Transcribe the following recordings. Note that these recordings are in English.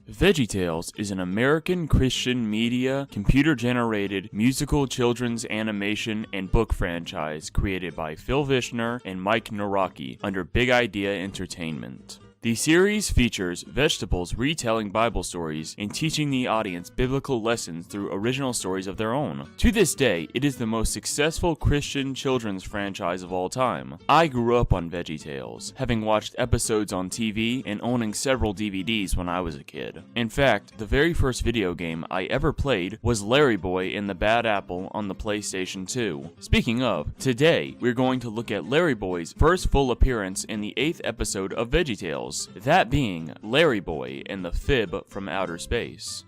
VeggieTales is an American Christian media, computer-generated musical children's animation and book franchise created by Phil Vishner and Mike Naraki under Big Idea Entertainment. The series features vegetables retelling Bible stories and teaching the audience biblical lessons through original stories of their own. To this day, it is the most successful Christian children's franchise of all time. I grew up on VeggieTales, having watched episodes on TV and owning several DVDs when I was a kid. In fact, the very first video game I ever played was LarryBoy and the Bad Apple on the PlayStation 2. Speaking of, today we're going to look at LarryBoy's first full appearance in the 8th episode of VeggieTales. That being LarryBoy and the Fib from Outer Space.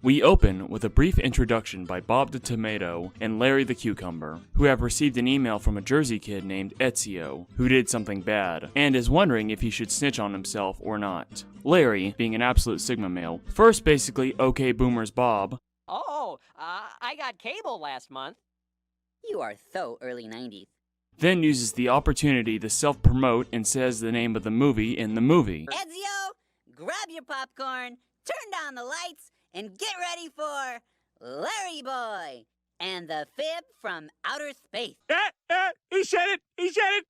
We open with a brief introduction by Bob the Tomato and Larry the Cucumber, who have received an email from a Jersey kid named Ezio, who did something bad, and is wondering if he should snitch on himself or not. Larry, being an absolute Sigma male, first basically okay boomers Bob. I got cable last month. You are so early 90s. Then uses the opportunity to self-promote and says the name of the movie in the movie. Ezio, grab your popcorn, turn down the lights, and get ready for LarryBoy and the Fib from Outer Space. He said it!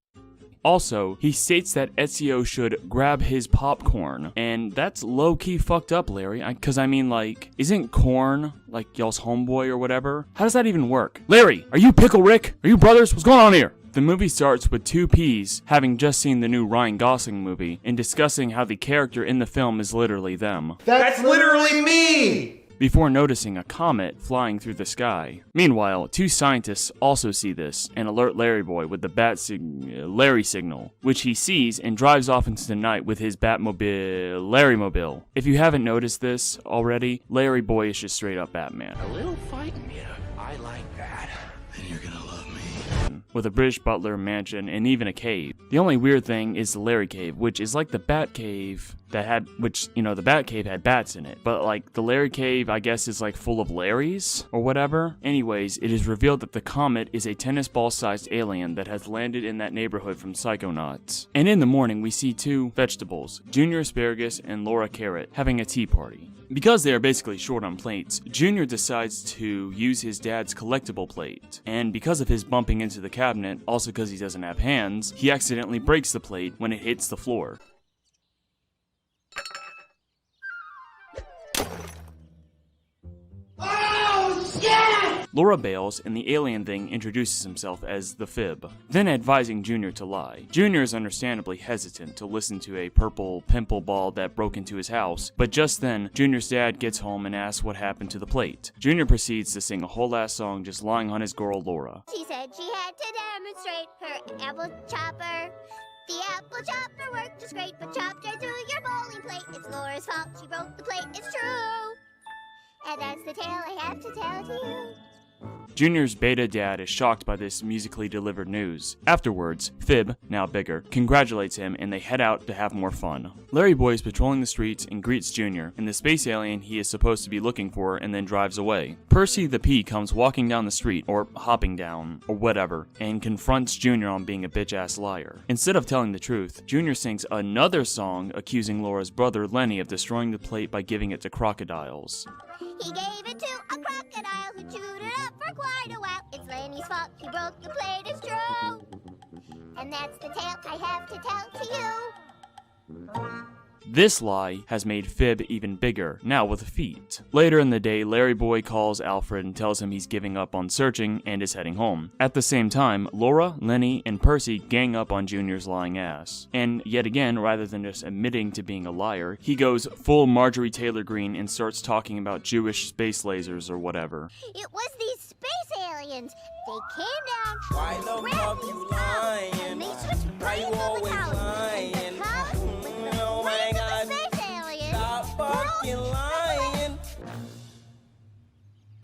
Also, he states that Ezio should grab his popcorn, and that's low-key fucked up, Larry, cause I mean, like, isn't corn, like, y'all's homeboy or whatever? How does that even work? Larry, are you Pickle Rick? Are you brothers? What's going on here? The movie starts with two Ps having just seen the new Ryan Gosling movie and discussing how the character in the film is literally them. That's literally me! Before noticing a comet flying through the sky. Meanwhile, two scientists also see this and alert LarryBoy with the Larry signal, which he sees and drives off into the night with his Batmobile, Larrymobile. If you haven't noticed this already, LarryBoy is just straight up Batman. A little fighting, yeah. I like that. Then you're gonna love me. With a British butler, mansion, and even a cave. The only weird thing is the Larry Cave, which is like the Bat Cave that had, the Bat Cave had bats in it, but like the Larry Cave, I guess, is like full of Larrys or whatever. Anyways, it is revealed that the comet is a tennis ball-sized alien that has landed in that neighborhood from Psychonauts. And in the morning, we see two vegetables, Junior Asparagus and Laura Carrot, having a tea party. Because they are basically short on plates, Junior decides to use his dad's collectible plate, and because of his bumping into the cabinet, also because he doesn't have hands, he accidentally breaks the plate when it hits the floor. Laura bails, and the alien thing introduces himself as the Fib, then advising Junior to lie. Junior is understandably hesitant to listen to a purple pimple ball that broke into his house, but just then, Junior's dad gets home and asks what happened to the plate. Junior proceeds to sing a whole ass song just lying on his girl Laura. She said she had to demonstrate her apple chopper. The apple chopper worked just great, but chopped right through your bowling plate. It's Laura's fault, she broke the plate, it's true. And that's the tale I have to tell to you. Junior's beta dad is shocked by this musically delivered news. Afterwards, Fib, now bigger, congratulates him and they head out to have more fun. LarryBoy is patrolling the streets and greets Junior and the space alien he is supposed to be looking for and then drives away. Percy the P comes walking down the street, or hopping down, or whatever, and confronts Junior on being a bitch-ass liar. Instead of telling the truth, Junior sings another song accusing Laura's brother Lenny of destroying the plate by giving it to crocodiles. He gave it to a crocodile who chewed it up for quite a while. It's Lenny's fault, he broke the plate, it's true. And that's the tale I have to tell to you. This lie has made Fib even bigger, now with feet. Later in the day, LarryBoy calls Alfred and tells him he's giving up on searching and is heading home. At the same time, Laura, Lenny, and Percy gang up on Junior's lying ass. And yet again, rather than just admitting to being a liar, he goes full Marjorie Taylor Greene and starts talking about Jewish space lasers or whatever. It was these space aliens. They came down, Why the grabbed fuck these you cows, lying? and they switched Why you brains on the always cows. lying? And the cows, with the Oh my brains God. of the space aliens, Stop fucking lying.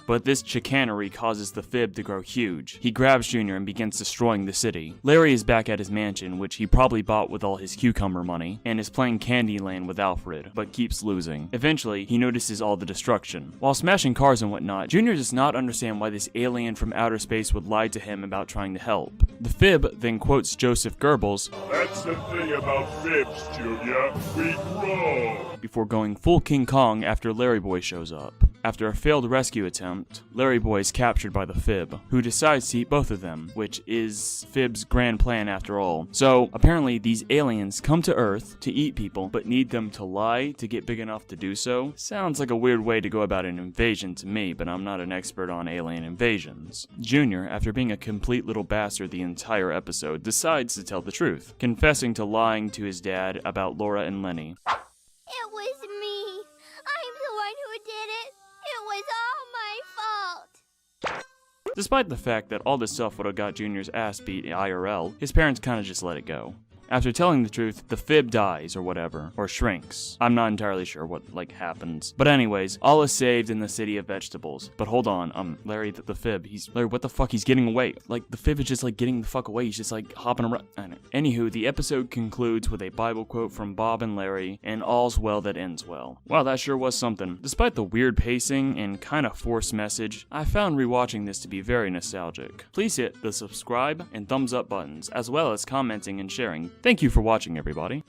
but this chicanery causes the fib to grow huge. He grabs Junior and begins destroying the city. Larry is back at his mansion, which he probably bought with all his cucumber money, and is playing Candyland with Alfred, but keeps losing. Eventually, he notices all the destruction. While smashing cars and whatnot, Junior does not understand why this alien from outer space would lie to him about trying to help. The fib then quotes Joseph Goebbels, "That's the thing about fibs, Junior. We grow." Before going full King Kong after LarryBoy shows up. After a failed rescue attempt, LarryBoy is captured by the fib, who decides to eat both of them, which is Fib's grand plan after all. So, apparently these aliens come to Earth to eat people, but need them to lie to get big enough to do so. Sounds like a weird way to go about an invasion to me, but I'm not an expert on alien invasions. Junior, after being a complete little bastard the entire episode, decides to tell the truth, confessing to lying to his dad about Laura and Lenny. It was me. I'm the one who did it. It was all my fault. Despite the fact that all this stuff would have got Junior's ass beat IRL, his parents kinda just let it go. After telling the truth, the fib dies or whatever, or shrinks. I'm not entirely sure what, happens. But anyways, all is saved in the city of vegetables. But hold on, Larry, the fib, Larry, what the fuck, he's getting away. The fib is just, getting the fuck away, he's just, hopping around. I don't know. Anywho, the episode concludes with a Bible quote from Bob and Larry, and all's well that ends well. Wow, that sure was something. Despite the weird pacing and kinda forced message, I found rewatching this to be very nostalgic. Please hit the subscribe and thumbs up buttons, as well as commenting and sharing. Thank you for watching, everybody.